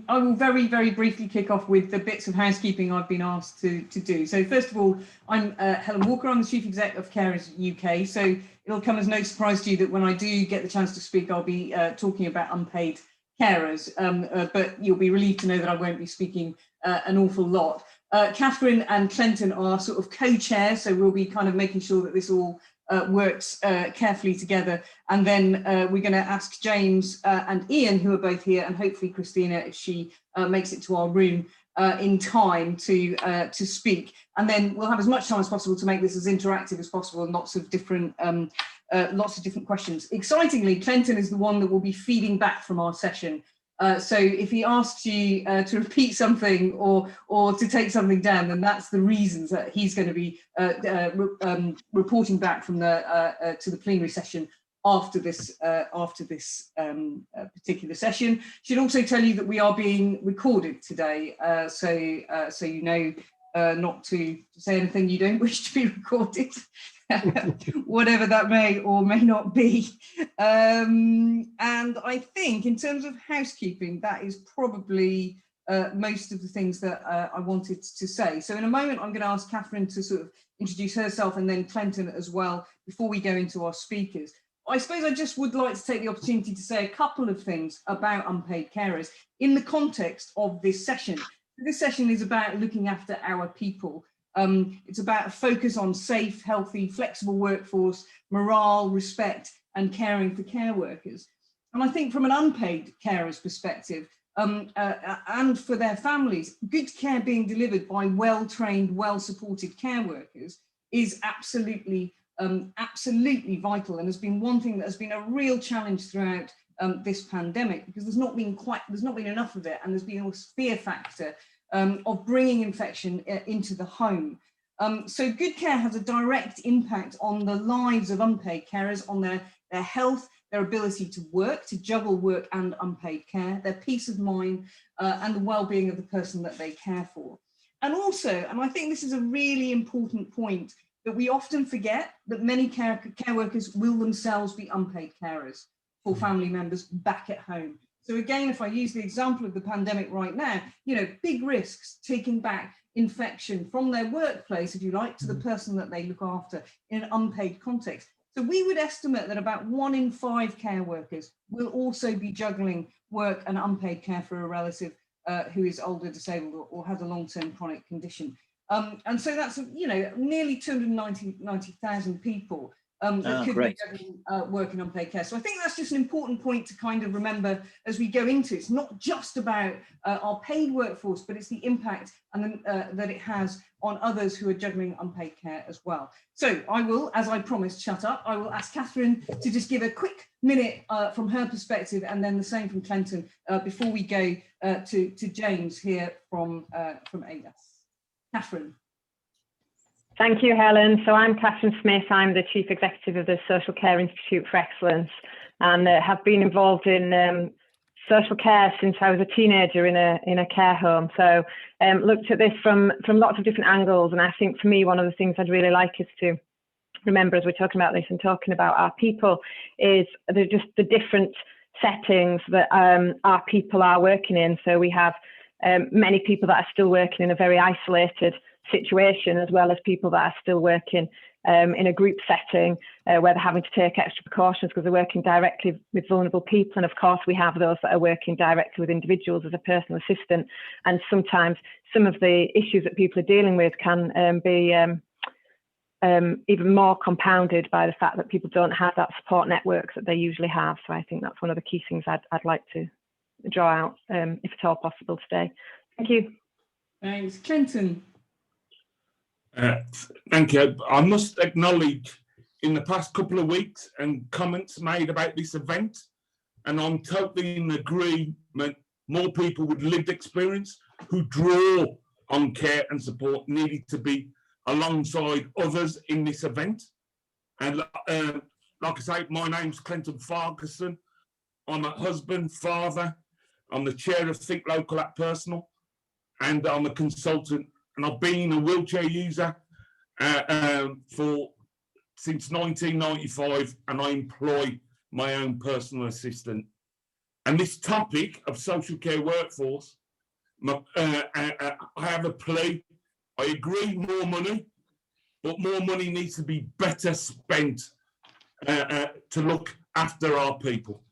I will very, very briefly kick off with the bits of housekeeping I've been asked to do. So first of all, I'm Helen Walker. I'm the Chief Exec of Carers UK. So it'll come as no surprise to you that when I do get the chance to speak, I'll be talking about unpaid carers. But you'll be relieved to know that I won't be speaking an awful lot. Kathryn and Clenton are sort of co-chairs, so we'll be kind of making sure that this all works carefully together, and then we're going to ask James and Ian, who are both here, and hopefully Christina, if she makes it to our room in time to speak, and then we'll have as much time as possible to make this as interactive as possible, and lots of different questions. Excitingly, Clenton is the one that will be feeding back from our session. So if he asks you to repeat something or to take something down, then that's the reasons that he's going to be reporting back from the to the plenary session after this particular session. Should also tell you that we are being recorded today, so you know not to say anything you don't wish to be recorded. Whatever that may or may not be. And I think in terms of housekeeping, that is probably most of the things that I wanted to say. So in a moment, I'm going to ask Kathryn to sort of introduce herself, and then Clenton as well, before we go into our speakers. I suppose I just would like to take the opportunity to say a couple of things about unpaid carers in the context of this session. This session is about looking after our people. It's about a focus on safe, healthy, flexible workforce, morale, respect, and caring for care workers. And I think from an unpaid carer's perspective, and for their families, good care being delivered by well-trained, well-supported care workers is absolutely vital, and has been one thing that has been a real challenge throughout this pandemic, because there's not been enough of it, and there's been a fear factor of bringing infection into the home. So good care has a direct impact on the lives of unpaid carers, on their health, their ability to work, to juggle work and unpaid care, their peace of mind, and the well-being of the person that they care for. And also, and I think this is a really important point, that we often forget that many care workers will themselves be unpaid carers for family members back at home. So again, if I use the example of the pandemic right now, you know, big risks taking back infection from their workplace, if you like, to the person that they look after in an unpaid context. So we would estimate that about 1 in 5 care workers will also be juggling work and unpaid care for a relative who is older, disabled, or has a long-term chronic condition. And so that's, you know, nearly 290,000 people that could be juggling work and unpaid care. So I think that's just an important point to kind of remember as we go into it. It's not just about our paid workforce, but it's the impact and that it has on others who are juggling unpaid care as well. So I will, as I promised, shut up. I will ask Kathryn to just give a quick minute from her perspective, and then the same from Clenton before we go to James here from ADASS. Kathryn. Thank you, Helen. So I'm Kathryn Smith. I'm the Chief Executive of the Social Care Institute for Excellence, and have been involved in social care since I was a teenager in a care home. So looked at this from lots of different angles, and I think for me, one of the things I'd really like us to remember as we're talking about this and talking about our people is just the different settings that our people are working in. So we have many people that are still working in a very isolated situation, as well as people that are still working in a group setting where they're having to take extra precautions because they're working directly with vulnerable people. And of course, we have those that are working directly with individuals as a personal assistant. And sometimes some of the issues that people are dealing with can be even more compounded by the fact that people don't have that support network that they usually have. So I think that's one of the key things I'd like to draw out, if at all possible today. Thank you. Thanks. Clinton. Thank you. I must acknowledge in the past couple of weeks and comments made about this event, and I'm totally in agreement, more people with lived experience who draw on care and support needed to be alongside others in this event. And like I say, my name's Clinton Farquharson. I'm a husband, father. I'm the chair of Think Local Act Personal, and I'm a consultant. And I've been a wheelchair user since 1995, and I employ my own personal assistant. And this topic of social care workforce, I have a plea. I agree, more money, but more money needs to be better spent to look after our people.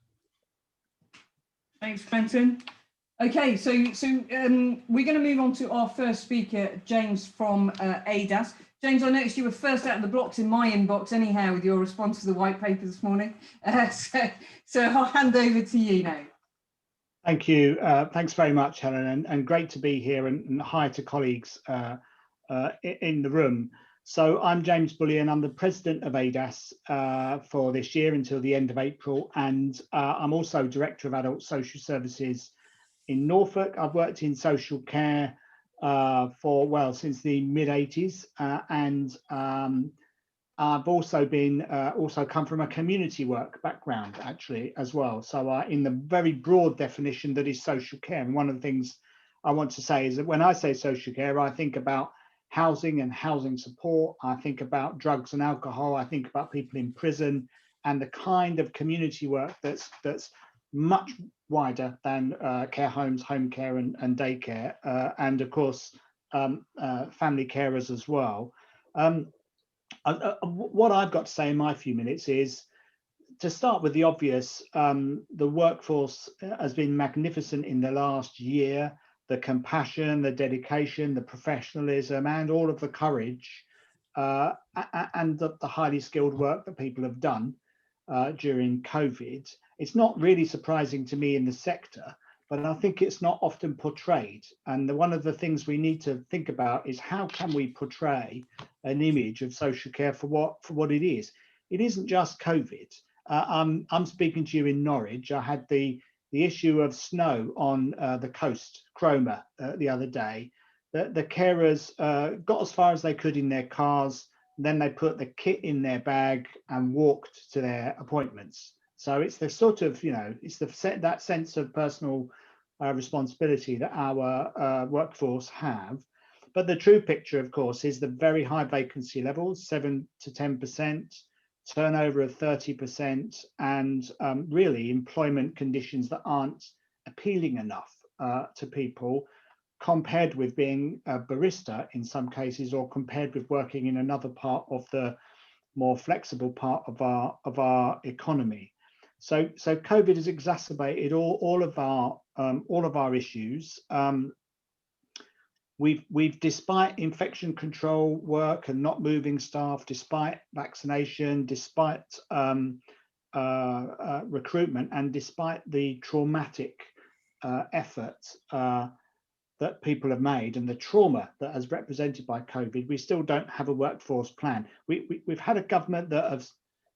Thanks, Clinton. Okay, so we're going to move on to our first speaker, James from ADASS. James, I noticed you were first out of the blocks in my inbox anyhow with your response to the white paper this morning. So I'll hand over to you now. Thank you. Thanks very much, Helen, and great to be here, and hi to colleagues in the room. So I'm James Bullion. I'm the president of ADASS for this year until the end of April, and I'm also director of adult social services in Norfolk. I've worked in social care since the mid-80s, and I've also come from a community work background actually as well. So in the very broad definition that is social care, and one of the things I want to say is that when I say social care, I think about housing and housing support. I think about drugs and alcohol. I think about people in prison, and the kind of community work that's much wider than care homes, home care and daycare, and of course family carers as well. What I've got to say in my few minutes is to start with the obvious. The workforce has been magnificent in the last year. The compassion, the dedication, the professionalism, and all of the courage and the highly skilled work that people have done during COVID. It's not really surprising to me in the sector, but I think it's not often portrayed. And one of the things we need to think about is how can we portray an image of social care for what it is. It isn't just COVID. I'm speaking to you in Norwich. I had the issue of snow on the coast, Cromer, the other day. The carers got as far as they could in their cars, then they put the kit in their bag and walked to their appointments. So it's the sort of, it's that sense of personal responsibility that our workforce have. But the true picture, of course, is the very high vacancy levels, 7 to 10%, turnover of 30%, and really employment conditions that aren't appealing enough to people, compared with being a barista in some cases, or compared with working in another part of the more flexible part of our economy. So COVID has exacerbated all of our issues. We've despite infection control work and not moving staff, despite vaccination, despite recruitment, and despite the traumatic effort that people have made and the trauma that is represented by COVID, we still don't have a workforce plan. We've had a government that have,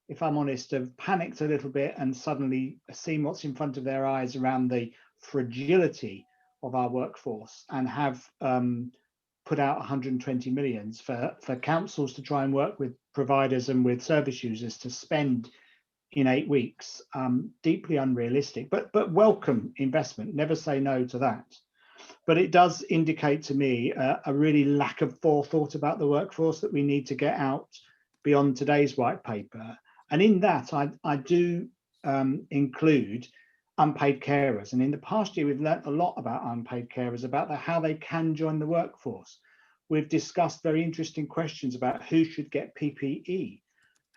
if I'm honest, have panicked a little bit and suddenly seen what's in front of their eyes around the fragility of our workforce, and have put out 120 million for councils to try and work with providers and with service users to spend in 8 weeks. Deeply unrealistic, but welcome investment. Never say no to that. But it does indicate to me a really lack of forethought about the workforce that we need to get out beyond today's white paper. And in that, I do include unpaid carers. And in the past year, we've learnt a lot about unpaid carers, about how they can join the workforce. We've discussed very interesting questions about who should get PPE,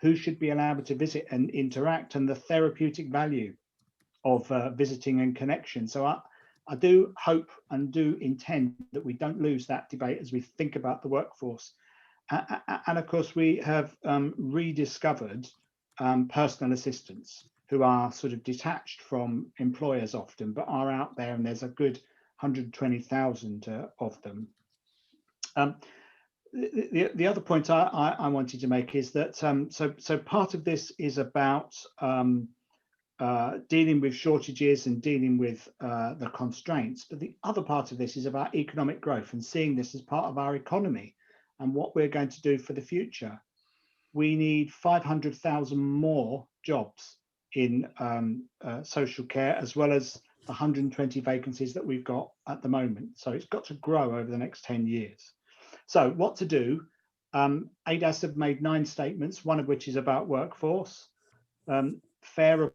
who should be allowed to visit and interact, and the therapeutic value of visiting and connection. So I do hope and do intend that we don't lose that debate as we think about the workforce. And of course, we have rediscovered personal assistants, who are sort of detached from employers often, but are out there, and there's a good 120,000 of them. The other point I wanted to make is that so part of this is about dealing with shortages and dealing with the constraints, but the other part of this is about economic growth and seeing this as part of our economy and what we're going to do for the future. We need 500,000 more jobs in social care, as well as the 120 vacancies that we've got at the moment. So it's got to grow over the next 10 years. So what to do? ADASS have made 9 statements, one of which is about workforce, fair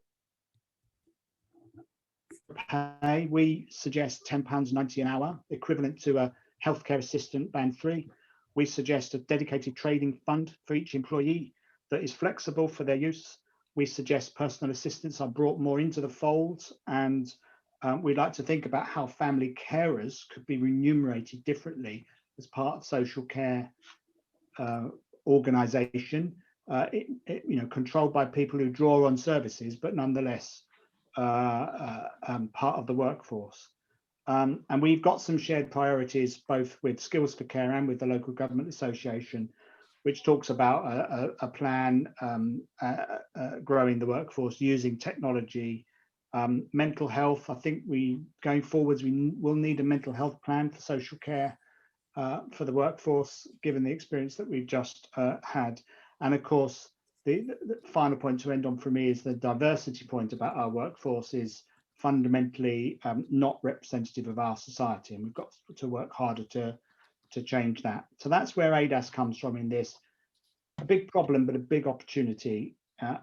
pay. We suggest £10.90 an hour, equivalent to a healthcare assistant band 3. We suggest a dedicated trading fund for each employee that is flexible for their use. We suggest personal assistants are brought more into the fold, and we'd like to think about how family carers could be remunerated differently as part of social care organisation, controlled by people who draw on services, but nonetheless part of the workforce. And we've got some shared priorities, both with Skills for Care and with the Local Government Association, which talks about a plan growing the workforce using technology. Mental health, I think going forwards, we will need a mental health plan for social care for the workforce, given the experience that we've just had. And of course, the final point to end on for me is the diversity point about our workforce is fundamentally not representative of our society, and we've got to work harder to change that. So that's where ADASS comes from in this. A big problem, but a big opportunity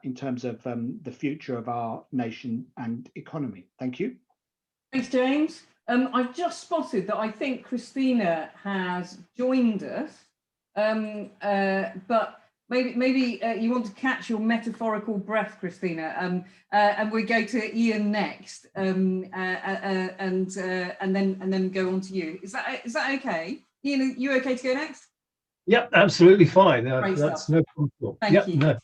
in terms of the future of our nation and economy. Thank you. Thanks, James. I've just spotted that I think Christina has joined us, but maybe you want to catch your metaphorical breath, Christina, and we go to Ian next, and then go on to you. Is that okay? Ian, are you okay to go next? Yep, absolutely fine. That's no problem. Thank you. No.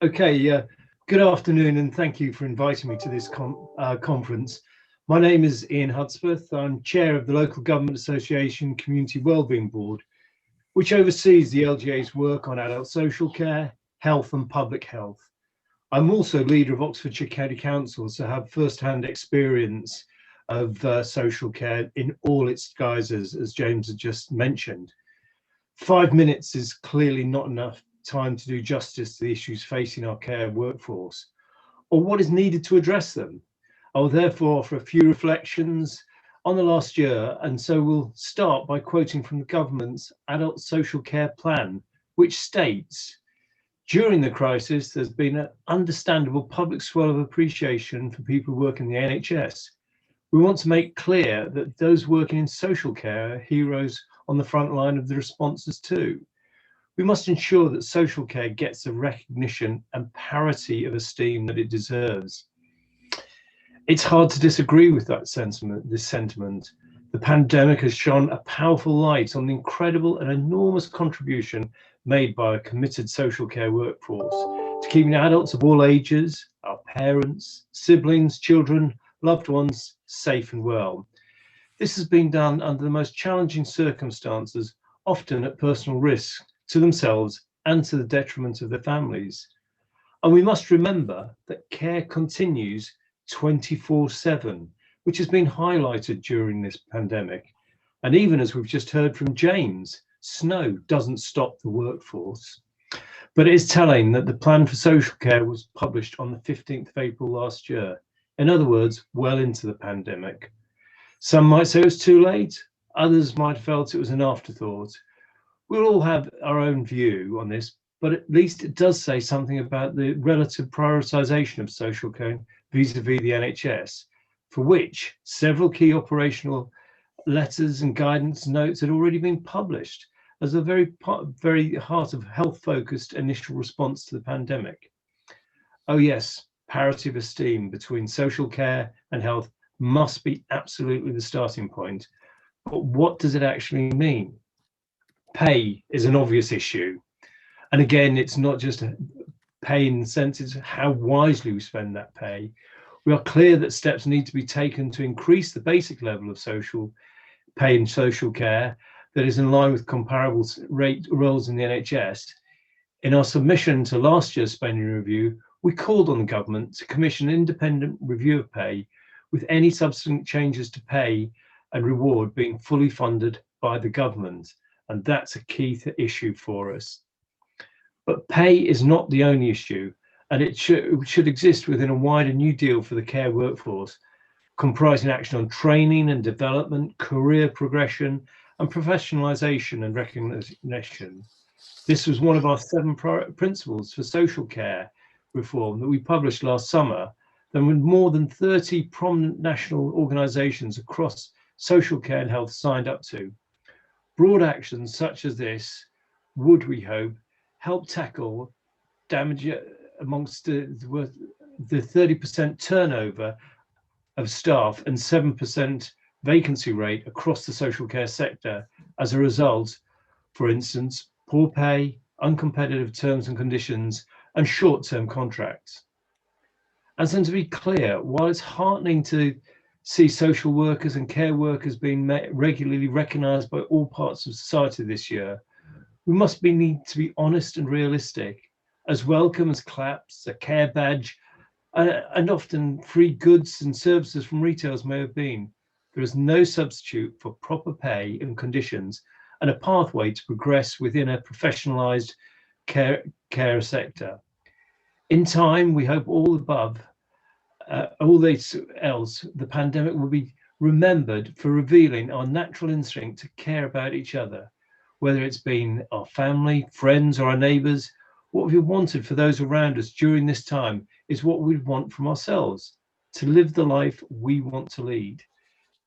Okay. Good afternoon, and thank you for inviting me to this conference. My name is Ian Hudspeth. I'm chair of the Local Government Association Community Wellbeing Board, which oversees the LGA's work on adult social care, health and public health. I'm also leader of Oxfordshire County Council, so I have first-hand experience of social care in all its guises, as James had just mentioned. 5 minutes is clearly not enough time to do justice to the issues facing our care workforce, or what is needed to address them. I will therefore offer a few reflections on the last year, and so we'll start by quoting from the government's Adult Social Care Plan, which states, during the crisis, there's been an understandable public swell of appreciation for people who work in the NHS. We want to make clear that those working in social care are heroes on the front line of the responses too. We must ensure that social care gets the recognition and parity of esteem that it deserves. It's hard to disagree with that this sentiment. The pandemic has shone a powerful light on the incredible and enormous contribution made by a committed social care workforce to keeping adults of all ages, our parents, siblings, children, loved ones safe and well. This has been done under the most challenging circumstances, often at personal risk to themselves and to the detriment of their families. And we must remember that care continues 24/7, which has been highlighted during this pandemic. And even as we've just heard from James, snow doesn't stop the workforce. But it is telling that the plan for social care was published on the 15th of April last year. In other words, well into the pandemic. Some might say it was too late, others might have felt it was an afterthought. We'll all have our own view on this, but at least it does say something about the relative prioritisation of social care vis-a-vis the NHS, for which several key operational letters and guidance notes had already been published as a very heart of health-focused initial response to the pandemic. Oh yes, parity of esteem between social care and health must be absolutely the starting point. But what does it actually mean? Pay is an obvious issue. And again, it's not just pay in the sense, it's how wisely we spend that pay. We are clear that steps need to be taken to increase the basic level of social pay and social care that is in line with comparable rate roles in the NHS. In our submission to last year's spending review, we called on the government to commission an independent review of pay, with any subsequent changes to pay and reward being fully funded by the government. And that's a key issue for us. But pay is not the only issue, and it should exist within a wider new deal for the care workforce, comprising action on training and development, career progression, and professionalisation and recognition. This was one of our 7 principles for social care reform that we published last summer, There were more than 30 prominent national organisations across social care and health signed up to. Broad actions such as this would, we hope, help tackle damage amongst the 30% turnover of staff and 7% vacancy rate across the social care sector as a result, for instance, poor pay, uncompetitive terms and conditions, and short-term contracts. And so, to be clear, while it's heartening to see social workers and care workers being regularly recognised by all parts of society this year, we must need to be honest and realistic. As welcome as claps, a care badge, and often free goods and services from retailers may have been, there is no substitute for proper pay and conditions and a pathway to progress within a professionalised care sector. In time, we hope all else, the pandemic will be remembered for revealing our natural instinct to care about each other, whether it's been our family, friends, or our neighbours. What we've wanted for those around us during this time is what we want from ourselves, to live the life we want to lead.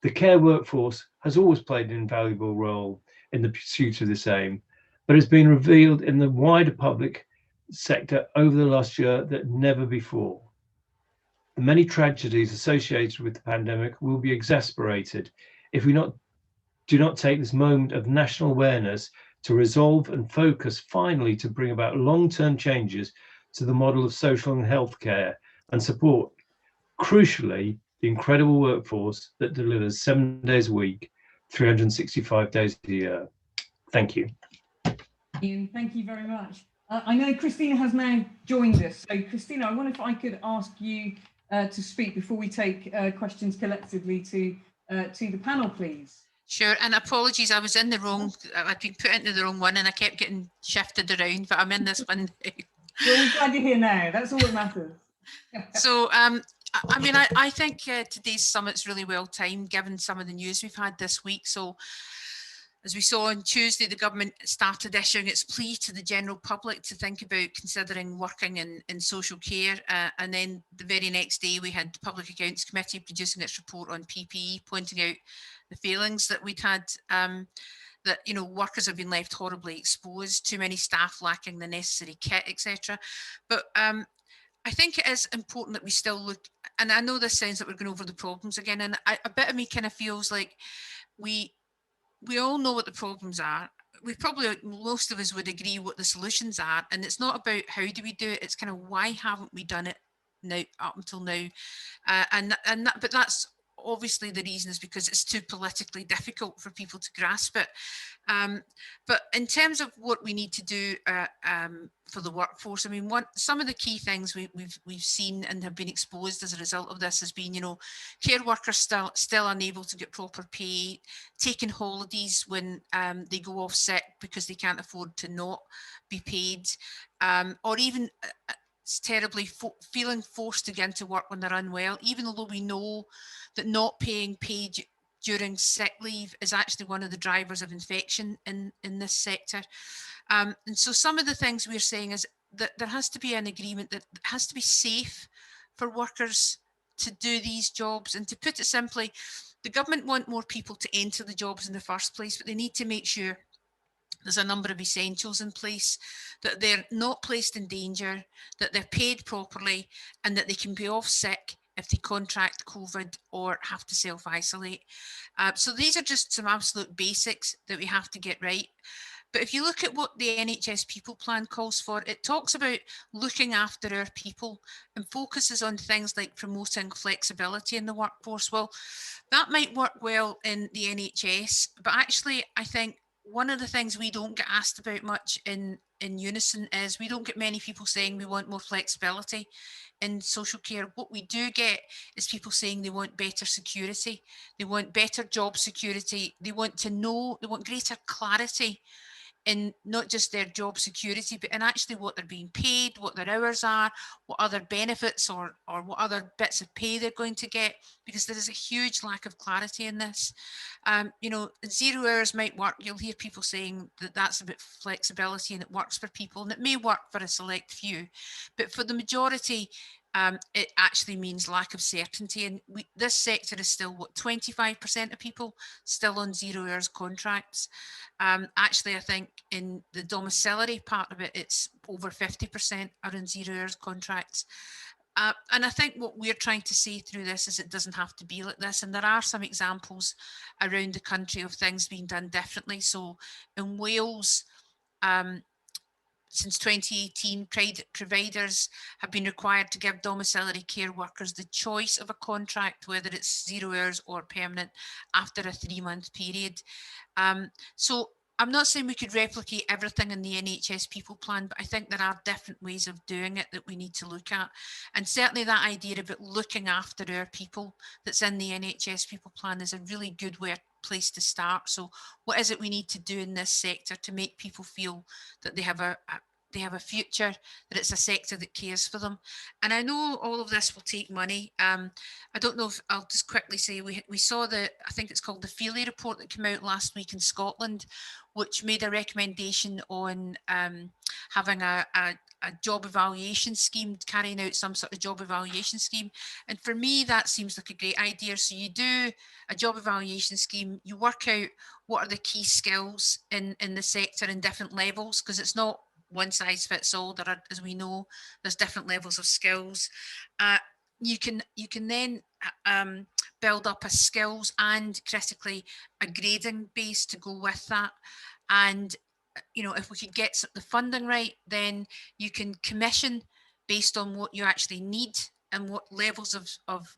The care workforce has always played an invaluable role in the pursuit of this aim, but has been revealed in the wider public sector over the last year that never before. The many tragedies associated with the pandemic will be exacerbated if we do not take this moment of national awareness to resolve and focus finally to bring about long-term changes to the model of social and health care and support, crucially, the incredible workforce that delivers 7 days a week, 365 days a year. Thank you. Ian, thank you very much. I know Christina has now joined us. So Christina, I wonder if I could ask you to speak before we take questions collectively to the panel, please. Sure, and apologies, I was in the wrong, I'd been put into the wrong one and I kept getting shifted around, but I'm in this one now. Well, we're glad you're here now, that's all that matters. So, I mean, I think today's summit's really well timed given some of the news we've had this week. So, as we saw on Tuesday, the government started issuing its plea to the general public to think about considering working in social care. And then the very next day, we had the Public Accounts Committee producing its report on PPE, pointing out the failings that we'd had, that, you know, workers have been left horribly exposed, too many staff lacking the necessary kit, etc. But I think it is important that we still look, and I know this sounds like we're going over the problems again, and a bit of me kind of feels like we all know what the problems are. We probably, most of us would agree what the solutions are, and it's not about how do we do it, it's kind of why haven't we done it now up until now, but that's obviously the reason is because it's too politically difficult for people to grasp it. But in terms of what we need to do for the workforce, I mean, some of the key things we've seen and have been exposed as a result of this has been, you know, care workers still unable to get proper pay, taking holidays when they go off sick because they can't afford to not be paid, or even it's terribly feeling forced to get into work when they're unwell, even though we know that not paying paid during sick leave is actually one of the drivers of infection in this sector. And so some of the things we're saying is that there has to be an agreement that it has to be safe for workers to do these jobs. And to put it simply, the government want more people to enter the jobs in the first place, but they need to make sure there's a number of essentials in place, that they're not placed in danger, that they're paid properly, and that they can be off sick if they contract COVID or have to self-isolate. So these are just some absolute basics that we have to get right. But if you look at what the NHS People Plan calls for, it talks about looking after our people and focuses on things like promoting flexibility in the workforce. Well, that might work well in the NHS, but actually I think one of the things we don't get asked about much in UNISON is we don't get many people saying we want more flexibility in social care. What we do get is people saying they want better security, they want better job security, they want to know, they want greater clarity in not just their job security, but in actually what they're being paid, what their hours are, what other benefits or what other bits of pay they're going to get, because there is a huge lack of clarity in this. You know, 0 hours might work. You'll hear people saying that that's a bit flexibility and it works for people, and it may work for a select few, but for the majority, it actually means lack of certainty. And this sector is still, what, 25% of people still on 0 hours contracts. Actually, I think in the domiciliary part of it, it's over 50% are on 0 hours contracts. And I think what we're trying to say through this is it doesn't have to be like this. And there are some examples around the country of things being done differently. So in Wales, since 2018, providers have been required to give domiciliary care workers the choice of a contract, whether it's 0 hours or permanent, after a 3-month period. So I'm not saying we could replicate everything in the NHS People Plan, but I think there are different ways of doing it that we need to look at. And certainly that idea about looking after our people that's in the NHS People Plan is a really good place to start. So what is it we need to do in this sector to make people feel that they have a future, that it's a sector that cares for them? And I know all of this will take money. I don't know if I'll just quickly say we saw I think it's called the Feely report that came out last week in Scotland, which made a recommendation on having a job evaluation scheme, carrying out some sort of job evaluation scheme. And for me, that seems like a great idea. So you do a job evaluation scheme, you work out what are the key skills in the sector in different levels, because it's not one size fits all. There are, as we know, there's different levels of skills. You can then build up a skills and critically a grading base to go with that. And if we could get the funding right, then you can commission based on what you actually need and what levels of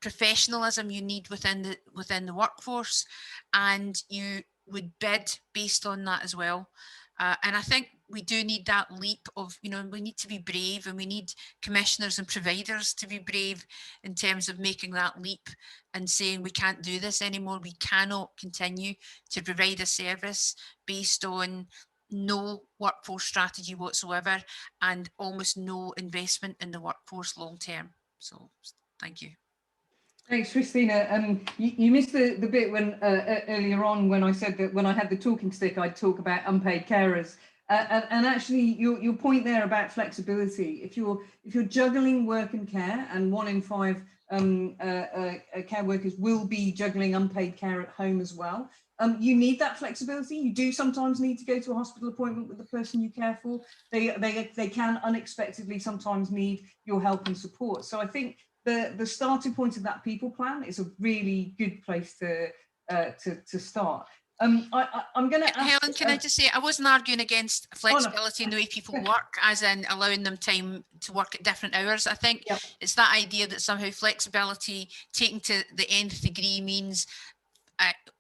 professionalism you need within the workforce, and you would bid based on that as well. And I think we do need that leap of, we need to be brave, and we need commissioners and providers to be brave in terms of making that leap and saying we can't do this anymore. We cannot continue to provide a service based on no workforce strategy whatsoever and almost no investment in the workforce long term. So thank you. Thanks, Christina. You missed the bit when earlier on when I said that when I had the talking stick, I'd talk about unpaid carers. And actually, your point there about flexibility. If you're juggling work and care, and 1 in 5 care workers will be juggling unpaid care at home as well, you need that flexibility. You do sometimes need to go to a hospital appointment with the person you care for. They can unexpectedly sometimes need your help and support. So I think the starting point of that people plan is a really good place to start. I'm going to ask Helen, can I just say, I wasn't arguing against flexibility in the way people work, as in allowing them time to work at different hours. I think it's that idea that somehow flexibility taken to the nth degree means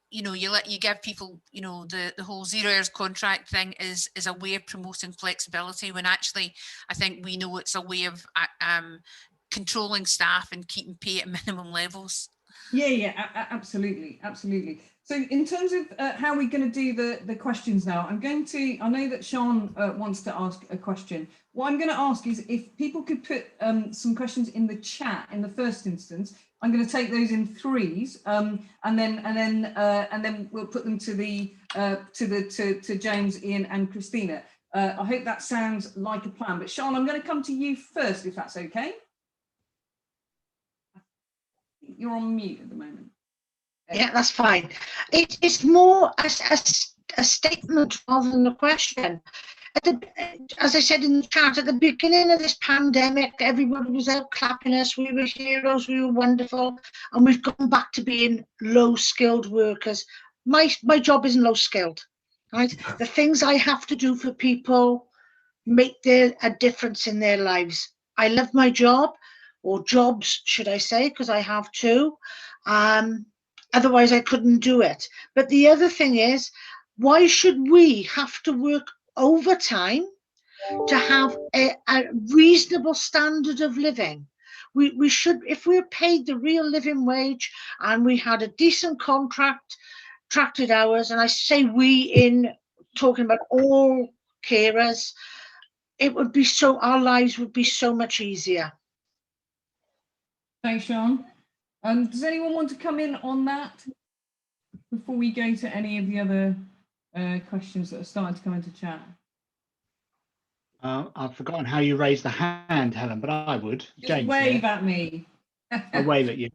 you give people, the whole 0 hours contract thing is a way of promoting flexibility, when actually I think we know it's a way of controlling staff and keeping pay at minimum levels. Yeah, absolutely. So in terms of how we're going to do the questions now, I know that Sean wants to ask a question. What I'm going to ask is if people could put some questions in the chat in the first instance. I'm going to take those in threes, and then we'll put them to James, Ian, and Christina. I hope that sounds like a plan. But Sean, I'm going to come to you first, if that's okay. You're on mute at the moment. Yeah, that's fine. It's more a statement rather than a question. As I said in the chat, at the beginning of this pandemic, everybody was out clapping us. We were heroes, we were wonderful, and we've gone back to being low-skilled workers. My job isn't low-skilled, right? The things I have to do for people make a difference in their lives. I love my job, or jobs, should I say, because I have two. Otherwise, I couldn't do it. But the other thing is, why should we have to work overtime to have a reasonable standard of living? We should, if we're paid the real living wage and we had a decent contracted hours, and I say we in talking about all carers, it would be our lives would be so much easier. Thanks, Sean. Does anyone want to come in on that before we go to any of the other questions that are starting to come into chat? I've forgotten how you raise the hand, Helen, but I would. Just James, wave yeah? at me. I'll wave at you.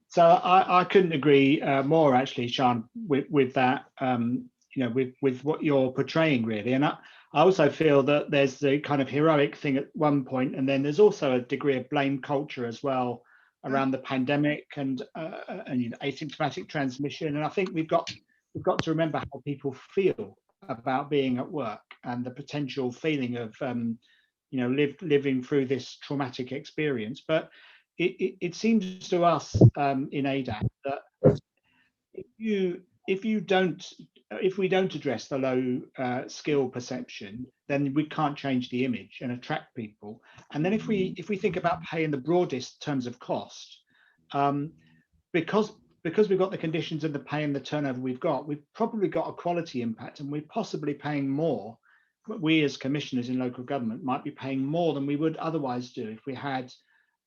So I couldn't agree more, actually, Sean, with that. You know, with what you're portraying, really. And I also feel that there's the kind of heroic thing at one point, and then there's also a degree of blame culture as well around the pandemic and you know, asymptomatic transmission. And I think we've got to remember how people feel about being at work and the potential feeling of you know, living through this traumatic experience. But it seems to us in ADASS that if we don't address the low skill perception, then we can't change the image and attract people. And then if we think about pay in the broadest terms of cost, because we've got the conditions of the pay and the turnover we've probably got a quality impact, and we're possibly paying more. We as commissioners in local government might be paying more than we would otherwise do if we had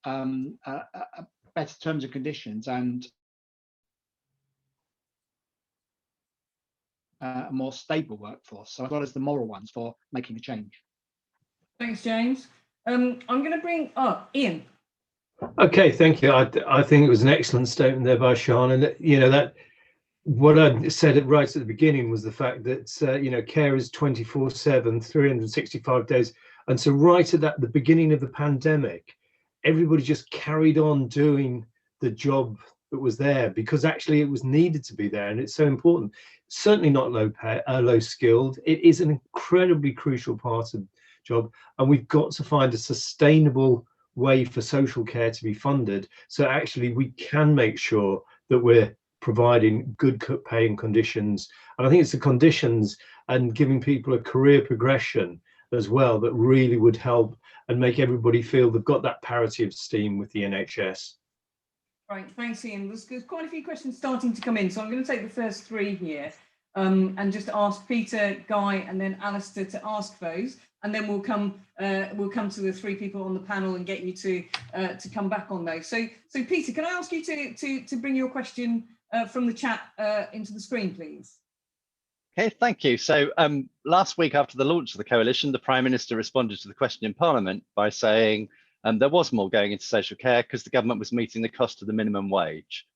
better terms and conditions and a more stable workforce, so as well as the moral ones for making a change. Thanks, James. I'm going to bring up Ian. Okay, thank you. I think it was an excellent statement there by Sean, and you know that what I said right at the beginning was the fact that you know, care is 24/7, 365 days, and so right at the beginning of the pandemic, everybody just carried on doing the job that was there because actually it was needed to be there, and it's so important. Certainly not low pay, low skilled. It is an incredibly crucial part of the job, and we've got to find a sustainable way for social care to be funded, so actually we can make sure that we're providing good pay and conditions. And I think it's the conditions and giving people a career progression as well that really would help and make everybody feel they've got that parity of esteem with the NHS. Right, thanks, Ian. There's quite a few questions starting to come in, so I'm going to take the first three here and just ask Peter, Guy, and then Alistair to ask those, and then we'll come to the three people on the panel and get you to come back on those. So Peter, can I ask you to bring your question from the chat into the screen, please? Okay, thank you. So last week after the launch of the coalition, the Prime Minister responded to the question in Parliament by saying there was more going into social care because the government was meeting the cost of the minimum wage.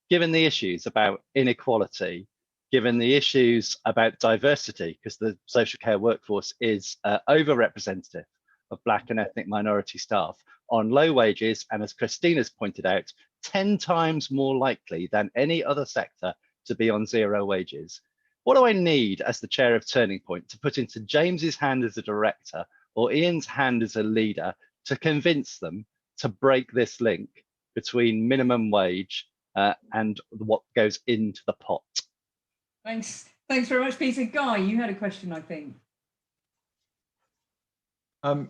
Given the issues about inequality, given the issues about diversity, because the social care workforce is overrepresentative of Black and ethnic minority staff on low wages, and as Christina's pointed out, 10 times more likely than any other sector to be on zero wages. What do I need as the chair of Turning Point to put into James's hand as a director or Ian's hand as a leader to convince them to break this link between minimum wage and what goes into the pot? Thanks very much, Peter. Guy, you had a question, I think.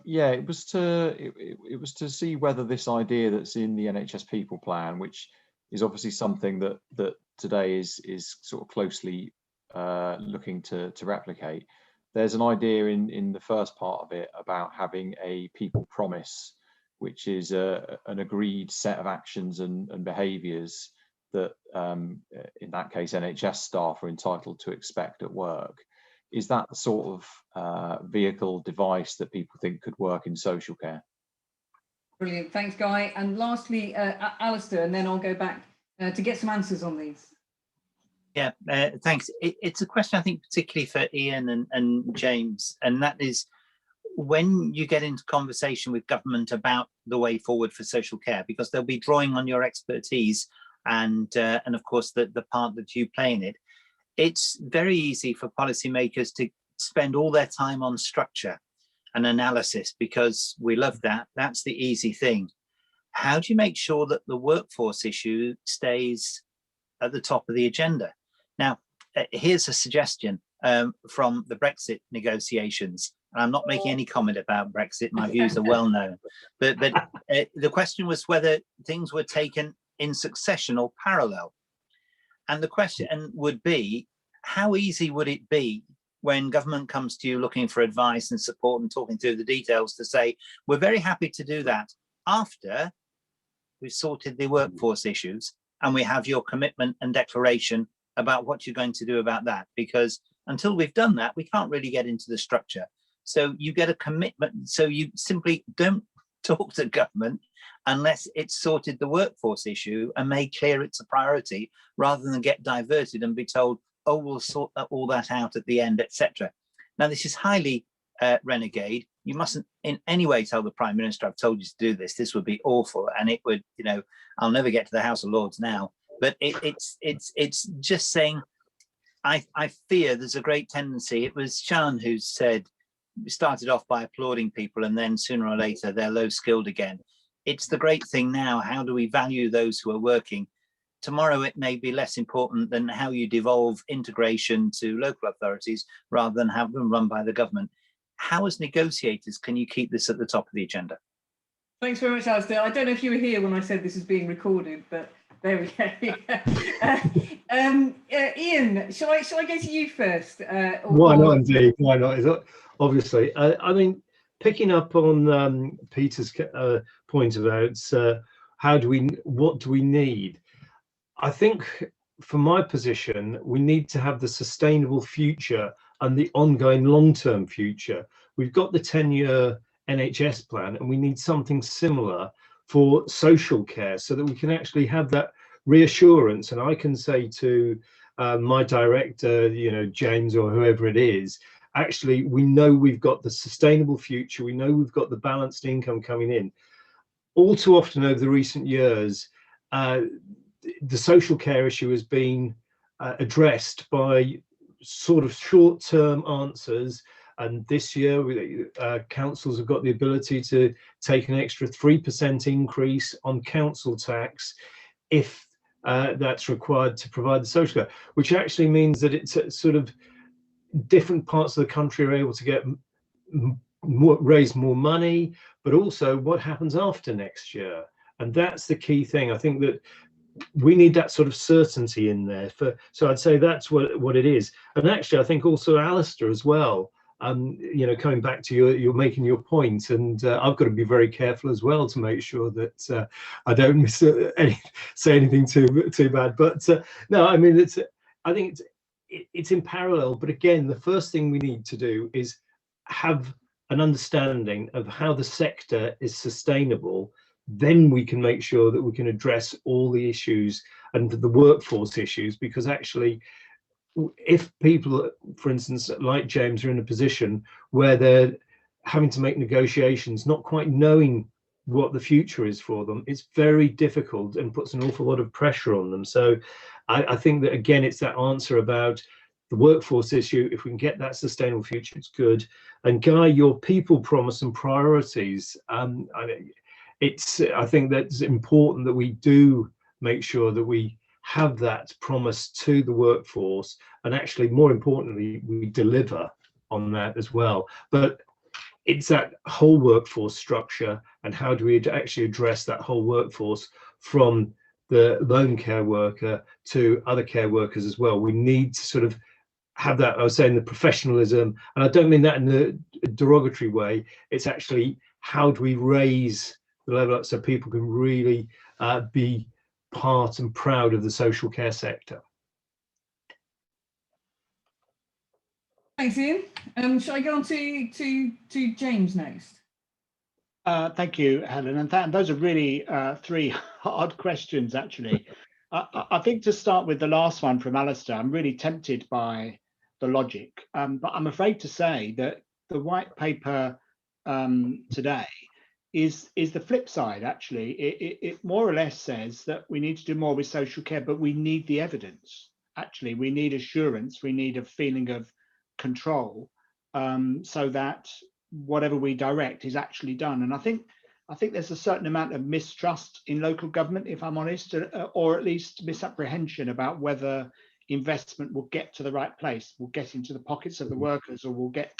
Yeah, it was to see whether this idea that's in the NHS People Plan, which is obviously something that today is sort of closely looking to replicate. There's an idea in the first part of it about having a people promise, which is an agreed set of actions and behaviours that, in that case, NHS staff are entitled to expect at work. Is that the sort of vehicle device that people think could work in social care? Brilliant, thanks, Guy. And lastly, Alistair, and then I'll go back to get some answers on these. Yeah, thanks. It's a question, I think, particularly for Ian and James, and that is when you get into conversation with government about the way forward for social care, because they'll be drawing on your expertise and of course the part that you play in it. It's very easy for policymakers to spend all their time on structure and analysis because we love that. That's the easy thing. How do you make sure that the workforce issue stays at the top of the agenda? Now, here's a suggestion from the Brexit negotiations. I'm not making any comment about Brexit. My views are well known. But the question was whether things were taken in succession or parallel. And the question would be, how easy would it be when government comes to you looking for advice and support and talking through the details to say, we're very happy to do that after we've sorted the workforce issues and we have your commitment and declaration about what you're going to do about that? Because until we've done that, we can't really get into the structure. So you get a commitment. So you simply don't talk to government unless it's sorted the workforce issue and made clear it's a priority, rather than get diverted and be told, oh, we'll sort all that out at the end, etc. Now, this is highly renegade. You mustn't in any way tell the Prime Minister, I've told you to do this. This would be awful. And it would, you know, I'll never get to the House of Lords now. But it's just saying, I fear there's a great tendency. It was Sean who said, we started off by applauding people and then sooner or later they're low skilled again. It's the great thing now. How do we value those who are working? Tomorrow it may be less important than how you devolve integration to local authorities rather than have them run by the government. How, as negotiators, can you keep this at the top of the agenda? Thanks very much, Alistair. I don't know if you were here when I said this is being recorded, but there we go. Ian, shall I go to you first? Why not, indeed? Why not? Is that, obviously, I mean, picking up on Peter's point about what do we need? I think, from my position, we need to have the sustainable future and the ongoing long-term future. We've got the 10-year NHS plan, and we need something similar for social care so that we can actually have that reassurance. And I can say to my director, you know, James or whoever it is, actually, we know we've got the sustainable future. We know we've got the balanced income coming in. All too often over the recent years, the social care issue has been addressed by sort of short-term answers. And this year, councils have got the ability to take an extra 3% increase on council tax if that's required to provide the social care, which actually means that it's sort of different parts of the country are able to get raise more money, but also what happens after next year. And that's the key thing. I think that we need that sort of certainty in there. So I'd say that's what it is. And actually, I think also Alistair as well. You know, coming back to you're making your point, and I've got to be very careful as well to make sure that I don't say anything too bad. But no, I mean, I think it's in parallel. But again, the first thing we need to do is have an understanding of how the sector is sustainable. Then we can make sure that we can address all the issues and the workforce issues, because actually, if people, for instance, like James, are in a position where they're having to make negotiations, not quite knowing what the future is for them, it's very difficult and puts an awful lot of pressure on them. So I think that, again, it's that answer about the workforce issue. If we can get that sustainable future, it's good. And Guy, your people promise and priorities, I think that's important that we do make sure that we have that promise to the workforce, and actually, more importantly, we deliver on that as well. But it's that whole workforce structure, and how do we actually address that whole workforce from the lone care worker to other care workers as well. We need to sort of have that, I was saying, the professionalism, and I don't mean that in a derogatory way. It's actually, how do we raise the level up so people can really be part and proud of the social care sector. Thanks, Ian. Shall I go on to James next? Thank you, Helen, and those are really three hard questions, actually. I think to start with the last one from Alistair, I'm really tempted by the logic, but I'm afraid to say that the white paper today is the flip side. Actually, it more or less says that we need to do more with social care, but we need the evidence. Actually, we need assurance, we need a feeling of control, so that whatever we direct is actually done. And I think there's a certain amount of mistrust in local government, if I'm honest, or at least misapprehension about whether investment will get to the right place, will get into the pockets of the workers, or will get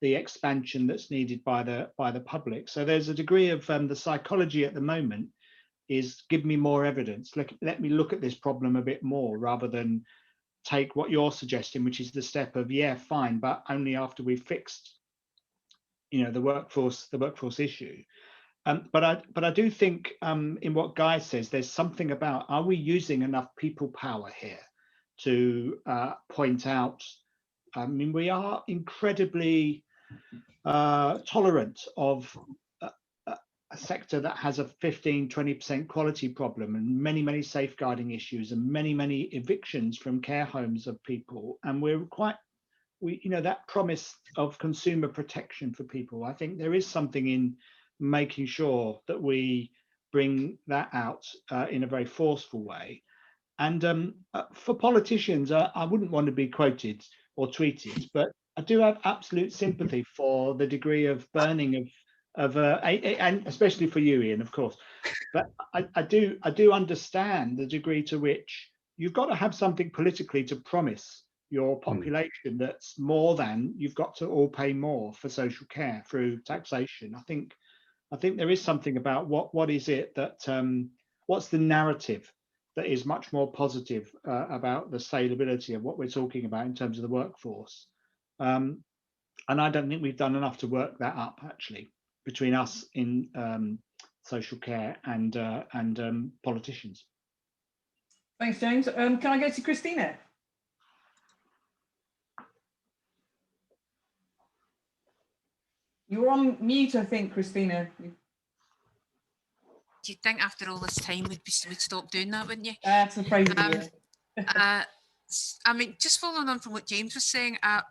the expansion that's needed by the public. So there's a degree of the psychology at the moment is give me more evidence. Let me look at this problem a bit more, rather than take what you're suggesting, which is the step of, yeah, fine, but only after we've fixed, you know, the workforce issue. But I do think in what Guy says, there's something about, are we using enough people power here to point out? I mean, we are incredibly tolerant of a sector that has a 15-20% quality problem and many safeguarding issues and many evictions from care homes of people. And that promise of consumer protection for people, I think there is something in making sure that we bring that out in a very forceful way. And for politicians, I wouldn't want to be quoted or tweeted, but I do have absolute sympathy for the degree of burning and especially for you, Ian, of course. But I do understand the degree to which you've got to have something politically to promise your population that's more than you've got to all pay more for social care through taxation. I think there is something about what is it that what's the narrative that is much more positive about the saleability of what we're talking about in terms of the workforce. And I don't think we've done enough to work that up, actually, between us in social care and politicians. Thanks, James. Can I go to Christina? You're on mute, I think, Christina. You'd think after all this time we'd stop doing that, wouldn't you? That's the phrase. I mean, just following on from what James was saying, I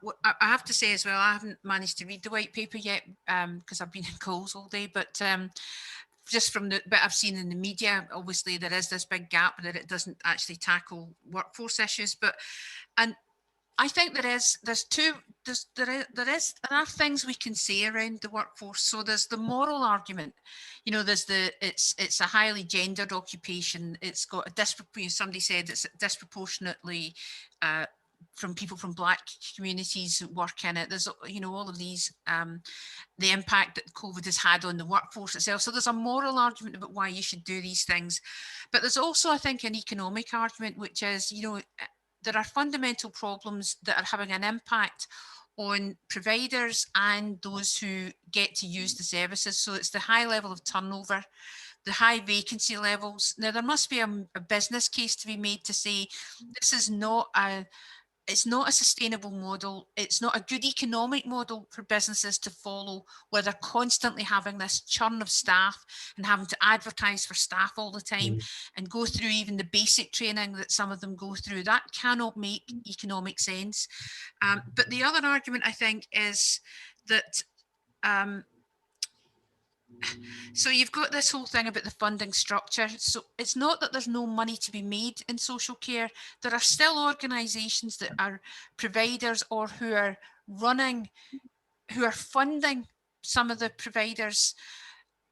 have to say as well, I haven't managed to read the white paper yet because I've been in calls all day, but just from the bit I've seen in the media, obviously there is this big gap that it doesn't actually tackle workforce issues. And I think there are things we can say around the workforce. So there's the moral argument, there's it's a highly gendered occupation. It's got somebody said it's disproportionately from people from Black communities who work in it. There's all of these the impact that COVID has had on the workforce itself. So there's a moral argument about why you should do these things, but there's also, I think, an economic argument, which is there are fundamental problems that are having an impact on providers and those who get to use the services. So it's the high level of turnover, the high vacancy levels. Now, there must be a business case to be made to say this is it's not a sustainable model. It's not a good economic model for businesses to follow, where they're constantly having this churn of staff and having to advertise for staff all the time and go through even the basic training that some of them go through. That cannot make economic sense. But the other argument, I think, is that so you've got this whole thing about the funding structure. So it's not that there's no money to be made in social care. There are still organisations that are providers or who are funding some of the providers.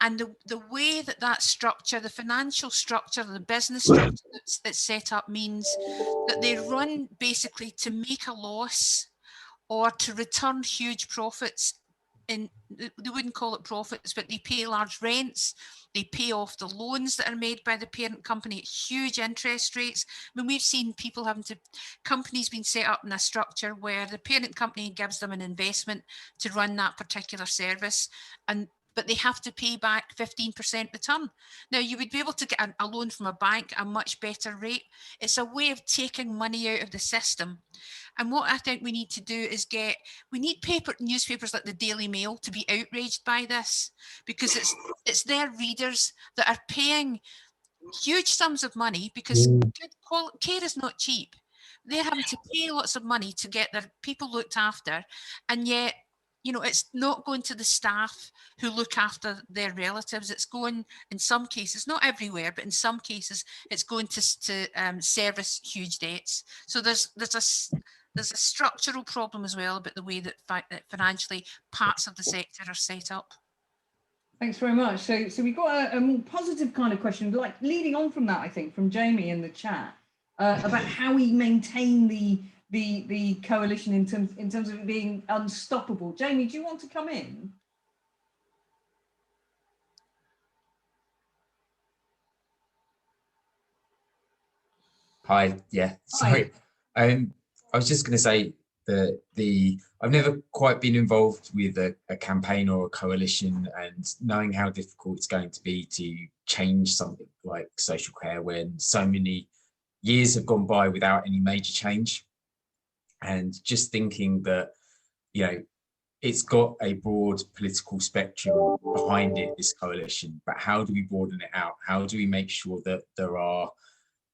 And the way that structure, the financial structure, the business structure that's set up means that they run basically to make a loss or to return huge profits. They wouldn't call it profits, but they pay large rents. They pay off the loans that are made by the parent company at huge interest rates. I mean, we've seen people companies being set up in a structure where the parent company gives them an investment to run that particular service, but they have to pay back 15% return. Now, you would be able to get a loan from a bank at a much better rate. It's a way of taking money out of the system. And what I think we need to do is we need newspapers like the Daily Mail to be outraged by this, because it's their readers that are paying huge sums of money, because good care is not cheap. They're having to pay lots of money to get their people looked after, and yet it's not going to the staff who look after their relatives. It's going, in some cases, not everywhere, but in some cases, it's going to service huge debts. So there's a structural problem as well about the way that financially parts of the sector are set up. Thanks very much. So we've got a more positive kind of question, like leading on from that, I think, from Jamie in the chat, about how we maintain the coalition in terms of it being unstoppable. Jamie, do you want to come in? Hi, yeah, sorry. Hi. I was just going to say that I've never quite been involved with a campaign or a coalition, and knowing how difficult it's going to be to change something like social care when so many years have gone by without any major change. And just thinking that, it's got a broad political spectrum behind it, this coalition, but how do we broaden it out? How do we make sure that there are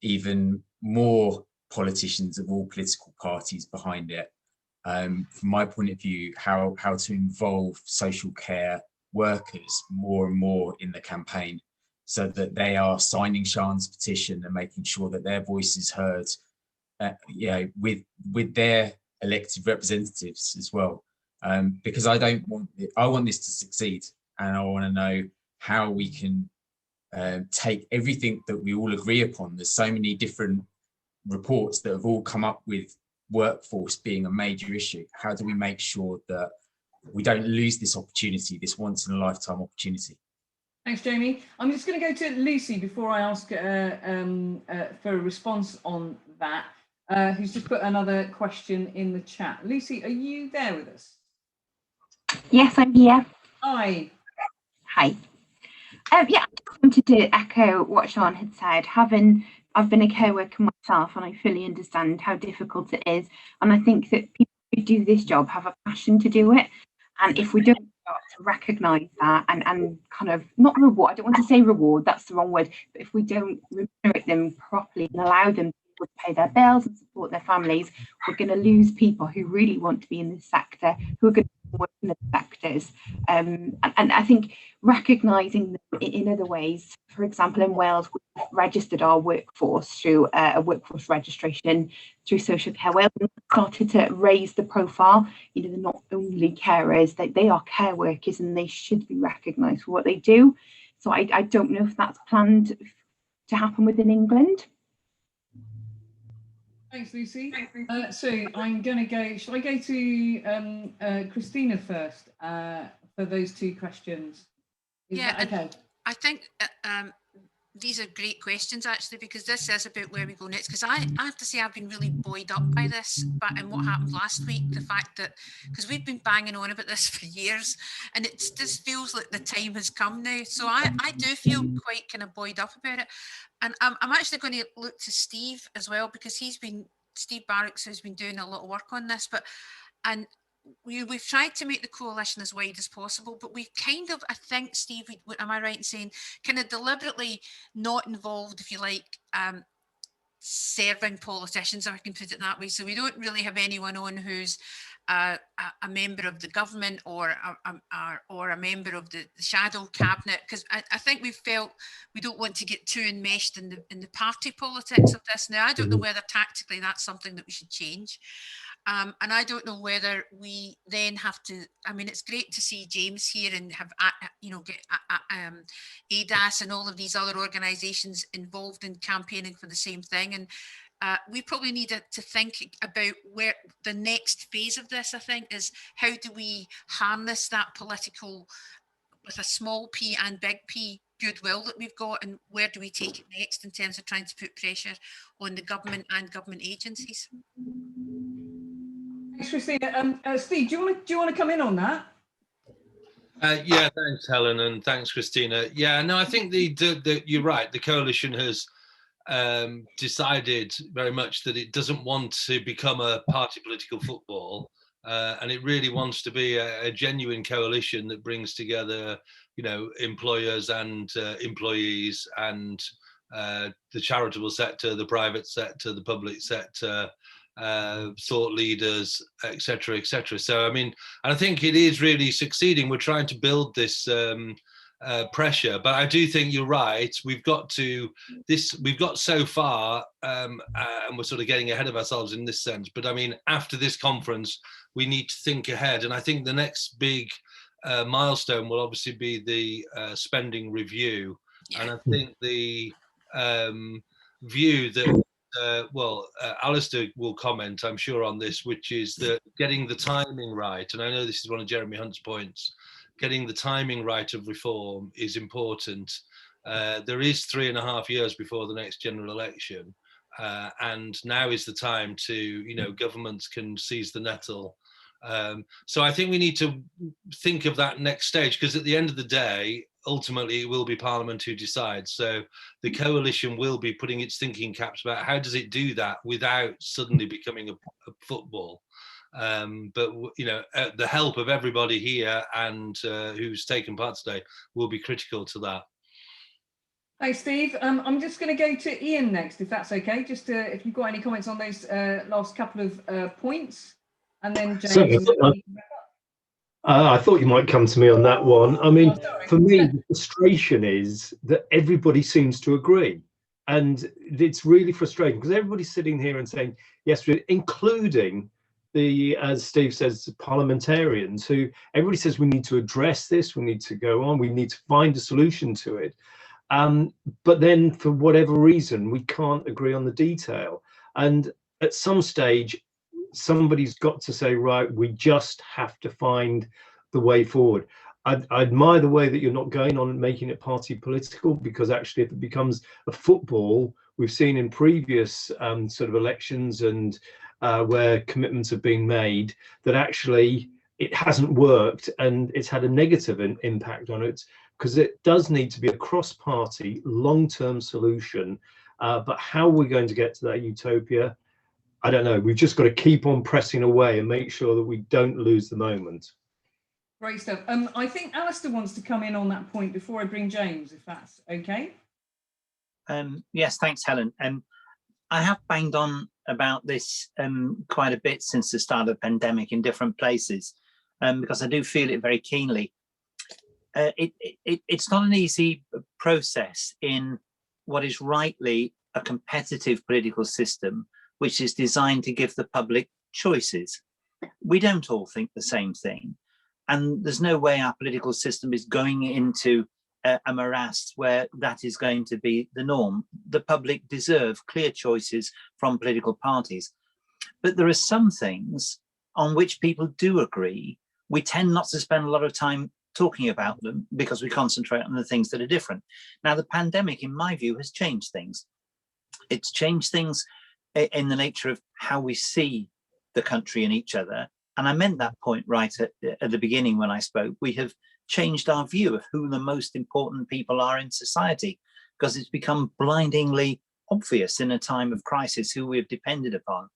even more politicians of all political parties behind it? From my point of view, how to involve social care workers more and more in the campaign, so that they are signing Sian's petition and making sure that their voice is heard, with their elected representatives as well. Because I want this to succeed, and I want to know how we can take everything that we all agree upon. There's so many different reports that have all come up with workforce being a major issue. How do we make sure that we don't lose this opportunity, this once in a lifetime opportunity? Thanks, Jamie. I'm just going to go to Lucy before I ask for a response on that, who's just put another question in the chat. Lucy, are you there with us? Yes, I'm here. Hi. Hi. Yeah, I just wanted to echo what Sian had said. I've been a care worker myself, and I fully understand how difficult it is. And I think that people who do this job have a passion to do it. And if we don't start to recognise that and kind of not reward, I don't want to say reward, that's the wrong word, but if we don't remunerate them properly and allow them to pay their bills and support their families, we're going to lose people who really want to be in this sector, who are going to work in the sectors. And I think recognising them in other ways, for example, in Wales, we've registered our workforce through a workforce registration through Social Care Wales, and started to raise the profile. You know, they're not only carers, they are care workers, and they should be recognised for what they do. So I don't know if that's planned to happen within England. Thanks, Lucy. So I'm going to go, shall I go to Christina first for those two questions? Is that okay? I think these are great questions, actually, because this is about where we go next. Because I have to say, I've been really buoyed up by this, and what happened last week, the fact that, because we've been banging on about this for years, and it just feels like the time has come now. So I do feel quite kind of buoyed up about it. And I'm actually going to look to Steve as well, because Steve Barracks has been doing a lot of work on this, and we've tried to make the coalition as wide as possible, but we've kind of, I think, Steve, am I right in saying, kind of deliberately not involved, if you like, serving politicians, if I can put it that way. So we don't really have anyone on who's a member of the government or a member of the shadow cabinet, because I think we felt we don't want to get too enmeshed in the party politics of this. Now, I don't know whether tactically that's something that we should change. And I don't know whether we then have to, I mean, it's great to see James here and have, get ADASS and all of these other organisations involved in campaigning for the same thing. And we probably need to think about where the next phase of this, I think, is how do we harness that political, with a small p and big P, goodwill that we've got, and where do we take it next in terms of trying to put pressure on the government and government agencies? Thanks, Christina. Steve, do you want to come in on that? Yeah, thanks, Helen, and thanks, Christina. Yeah, no, I think you're right. The coalition has decided very much that it doesn't want to become a party political football, and it really wants to be a genuine coalition that brings together, employers and employees, and the charitable sector, the private sector, the public sector, thought leaders, etc., etc. So, I mean, and I think it is really succeeding. We're trying to build this pressure, but I do think you're right. We've got so far, and we're sort of getting ahead of ourselves in this sense. But I mean, after this conference, we need to think ahead, and I think the next big milestone will obviously be the spending review. And I think the view that Alistair will comment, I'm sure, on this, which is that getting the timing right, and I know this is one of Jeremy Hunt's points, getting the timing right of reform is important. There is 3.5 years before the next general election, and now is the time to, governments can seize the nettle. So I think we need to think of that next stage, because at the end of the day, ultimately it will be Parliament who decides. So the coalition will be putting its thinking caps about how does it do that without suddenly becoming a football. But you know, the help of everybody here and who's taken part today will be critical to that. Thanks, Steve. I'm just going to go to Ian next, if that's okay. Just if you've got any comments on those last couple of points, and then James. I thought you might come to me on that one. I mean, for me, the frustration is that everybody seems to agree. And it's really frustrating because everybody's sitting here and saying, yes, including the, as Steve says, parliamentarians who everybody says we need to address this, we need to go on, we need to find a solution to it. But then for whatever reason, we can't agree on the detail. And at some stage, somebody's got to say, right, we just have to find the way forward. I admire the way that you're not going on and making it party political, because actually if it becomes a football, we've seen in previous sort of elections and where commitments have been made that actually it hasn't worked and it's had a negative impact on it, because it does need to be a cross-party long-term solution. But how we're going to get to that utopia, I don't know. We've just got to keep on pressing away and make sure that we don't lose the moment. Great stuff. I think Alistair wants to come in on that point before I bring James, if that's okay. Yes, thanks, Helen. I have banged on about this quite a bit since the start of the pandemic in different places, because I do feel it very keenly. It's not an easy process in what is rightly a competitive political system, which is designed to give the public choices. We don't all think the same thing. And there's no way our political system is going into a morass where that is going to be the norm. The public deserve clear choices from political parties. But there are some things on which people do agree. We tend not to spend a lot of time talking about them because we concentrate on the things that are different. Now, the pandemic, in my view, has changed things. It's changed things in the nature of how we see the country and each other. And I meant that point right at the beginning when I spoke. We have changed our view of who the most important people are in society, because it's become blindingly obvious in a time of crisis who we have depended upon.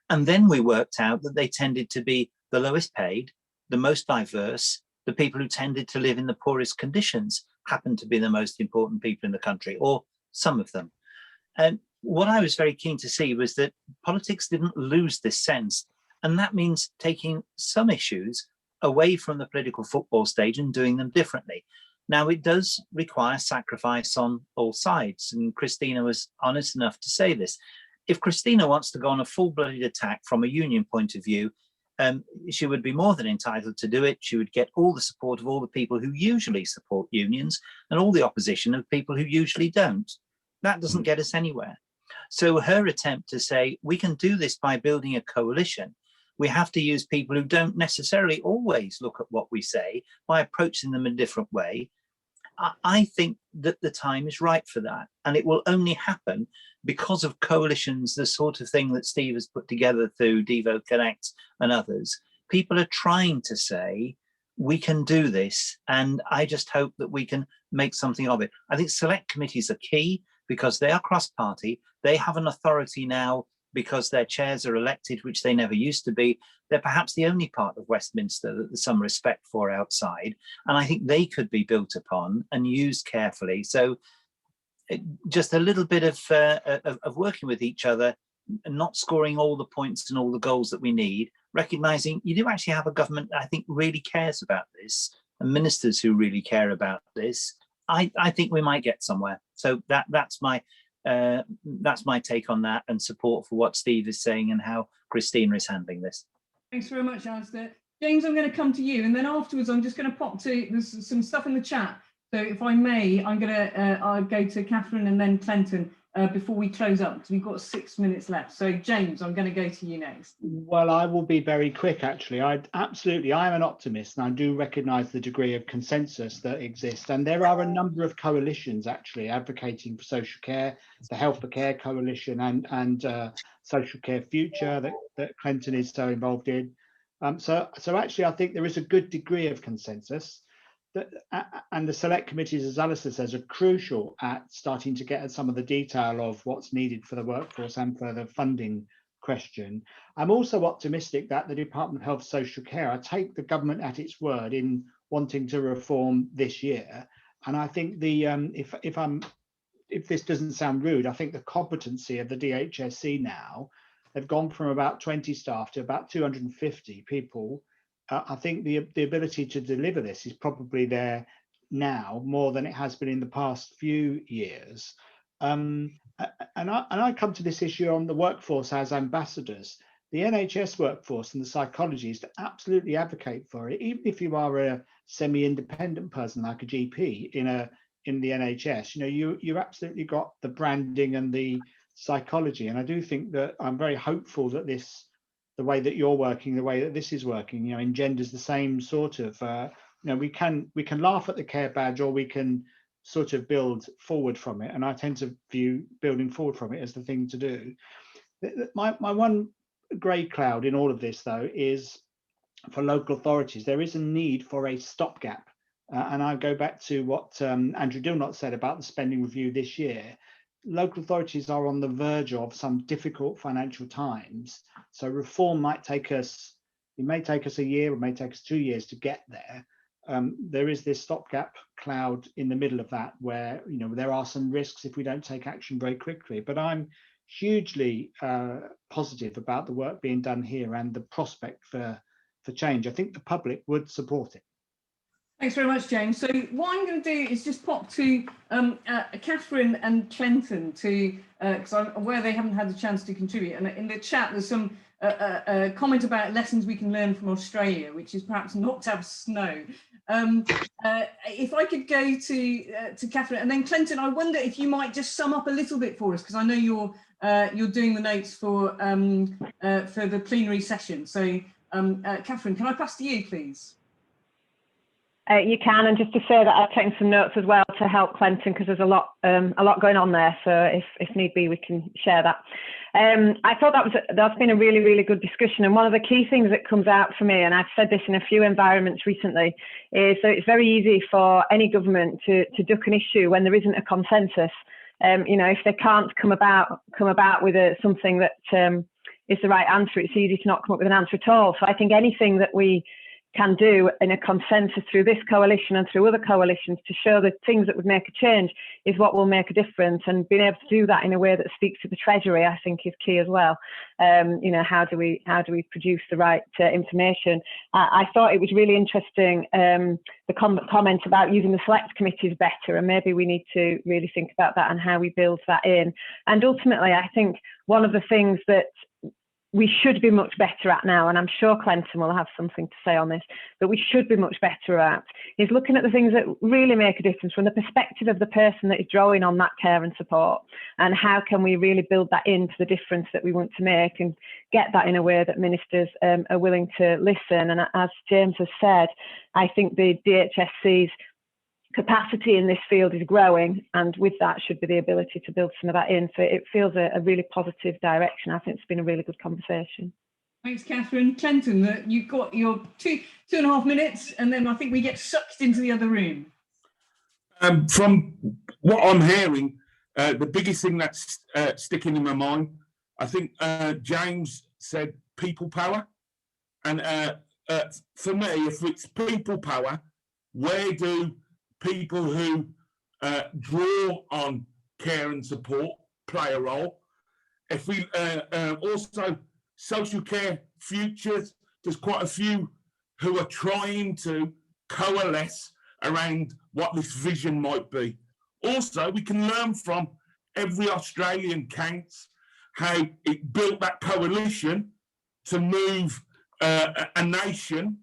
And then we worked out that they tended to be the lowest paid, the most diverse, the people who tended to live in the poorest conditions happened to be the most important people in the country, or some of them. And what I was very keen to see was that politics didn't lose this sense. And that means taking some issues away from the political football stage and doing them differently. Now, it does require sacrifice on all sides. And Christina was honest enough to say this. If Christina wants to go on a full-blooded attack from a union point of view, she would be more than entitled to do it. She would get all the support of all the people who usually support unions and all the opposition of people who usually don't. That doesn't get us anywhere. So her attempt to say, we can do this by building a coalition. We have to use people who don't necessarily always look at what we say by approaching them in a different way. I think that the time is right for that. And it will only happen because of coalitions, the sort of thing that Steve has put together through Devo Connect and others. People are trying to say, we can do this. And I just hope that we can make something of it. I think select committees are key because they are cross-party. They have an authority now because their chairs are elected, which they never used to be. They're perhaps the only part of Westminster that there's some respect for outside. And I think they could be built upon and used carefully. So just a little bit of working with each other, not scoring all the points and all the goals that we need, recognizing you do actually have a government that I think really cares about this, and ministers who really care about this. I think we might get somewhere. So that's my take on that, and support for what Steve is saying and how Christina is handling this. Thanks very much, Alistair. James, I'm going to come to you, and then afterwards I'm just going to pop to, there's some stuff in the chat. So if I may, I'm going to I'll go to Kathryn and then Clenton before we close up, because we've got 6 minutes left. So James, I'm going to go to you next. Well, I will be very quick, actually. I'm an optimist, and I do recognise the degree of consensus that exists. And there are a number of coalitions actually advocating for social care, the Health for Care Coalition and Social Care Future that Clinton is so involved in. So actually, I think there is a good degree of consensus. and the select committees, as Alistair says, are crucial at starting to get at some of the detail of what's needed for the workforce and for the funding question. I'm also optimistic that the Department of Health Social Care, I take the government at its word in wanting to reform this year. And I think the if this doesn't sound rude, I think the competency of the DHSC now, they've gone from about 20 staff to about 250 people. I think the ability to deliver this is probably there now more than it has been in the past few years. And I come to this issue on the workforce as ambassadors. The NHS workforce and the psychologists absolutely advocate for it, even if you are a semi-independent person like a GP in the NHS. You know, you absolutely got the branding and the psychology, and I do think that I'm very hopeful that the way that you're working, the way that this is working, you know, engenders the same sort of you know, we can laugh at the care badge, or we can sort of build forward from it, and I tend to view building forward from it as the thing to do. My one grey cloud in all of this, though, is for local authorities. There is a need for a stopgap, and I go back to what Andrew Dilnott said about the spending review this year. Local authorities are on the verge of some difficult financial times, so reform might take us, it may take us a year, it may take us 2 years to get there. There is this stopgap cloud in the middle of that, where, you know, there are some risks if we don't take action very quickly, but I'm hugely positive about the work being done here and the prospect for change. I think the public would support it. Thanks very much, James. So what I'm going to do is just pop to Kathryn and Clenton to, because I'm aware they haven't had the chance to contribute. And in the chat, there's some comment about lessons we can learn from Australia, which is perhaps not to have snow. If I could go to Kathryn and then Clenton, I wonder if you might just sum up a little bit for us, because I know you're doing the notes for the plenary session. So Kathryn, can I pass to you, please? You can, and just to say that I've taken some notes as well to help Clenton, because there's a lot going on there. So if need be, we can share that. I thought that's been a really, really good discussion. And one of the key things that comes out for me, and I've said this in a few environments recently, is that it's very easy for any government to duck an issue when there isn't a consensus. You know, if they can't come about with something that is the right answer, it's easy to not come up with an answer at all. So I think anything that we can do in a consensus through this coalition and through other coalitions to show the things that would make a change is what will make a difference. And being able to do that in a way that speaks to the Treasury, I think, is key as well. You know, how do we produce the right information? I thought it was really interesting, the comment about using the select committees better, and maybe we need to really think about that and how we build that in. And ultimately, I think one of the things that we should be much better at now, and I'm sure Clenton will have something to say on this, but we should be much better at, is looking at the things that really make a difference from the perspective of the person that is drawing on that care and support, and how can we really build that into the difference that we want to make and get that in a way that ministers are willing to listen. And as James has said, I think the DHSC's capacity in this field is growing, and with that should be the ability to build some of that in. So it feels a really positive direction. I think it's been a really good conversation. Thanks, Kathryn. Clenton, you've got your two and a half minutes, and then I think we get sucked into the other room. From what I'm hearing, the biggest thing that's sticking in my mind, I think James said people power. And for me, if it's people power, where do people who draw on care and support play a role? If we also social care futures, there's quite a few who are trying to coalesce around what this vision might be. Also, we can learn from every Australian counts how it built that coalition to move a nation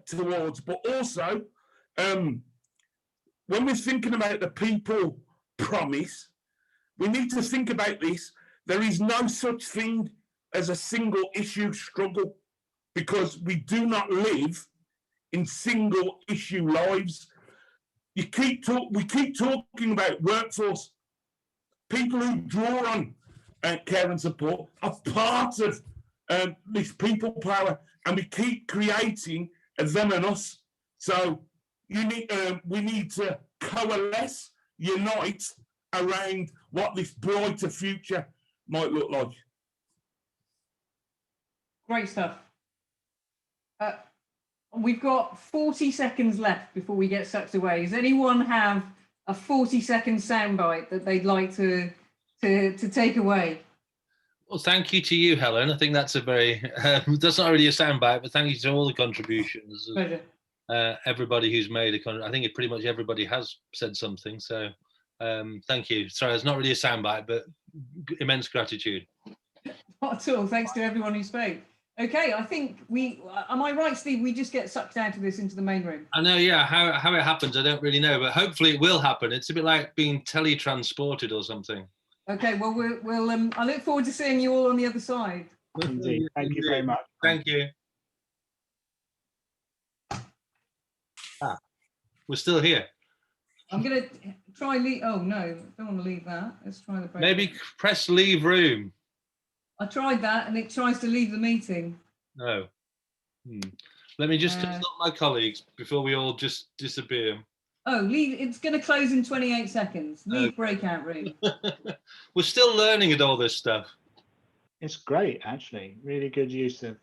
towards, but also when we're thinking about the people promise, we need to think about this. There is no such thing as a single issue struggle, because we do not live in single issue lives. We keep talking about workforce. People who draw on care and support are part of this people power, and we keep creating a them and us. So we need to coalesce, unite around what this brighter future might look like. Great stuff. We've got 40 seconds left before we get sucked away. Does anyone have a 40-second soundbite that they'd like to take away? Well, thank you to you, Helen. I think that's a very, that's not really a soundbite, but thank you to all the contributions. Pleasure. Everybody who's made a contribution. I think pretty much everybody has said something. So thank you. Sorry, it's not really a soundbite, but immense gratitude. Not at all. Thanks to everyone who spoke. Okay, I think am I right, Steve? We just get sucked out of this into the main room. I know, yeah. How it happens, I don't really know, but hopefully it will happen. It's a bit like being teletransported or something. Okay, well, I look forward to seeing you all on the other side. Indeed. Thank you very much. Thank you. We're still here. I'm going to try leave. Oh, no, don't want to leave that. Let's try the break. Maybe press leave room. I tried that and it tries to leave the meeting. No. Let me just consult my colleagues before we all just disappear. Oh, leave. It's going to close in 28 seconds. Leave breakout room. We're still learning at all this stuff. It's great, actually. Really good use of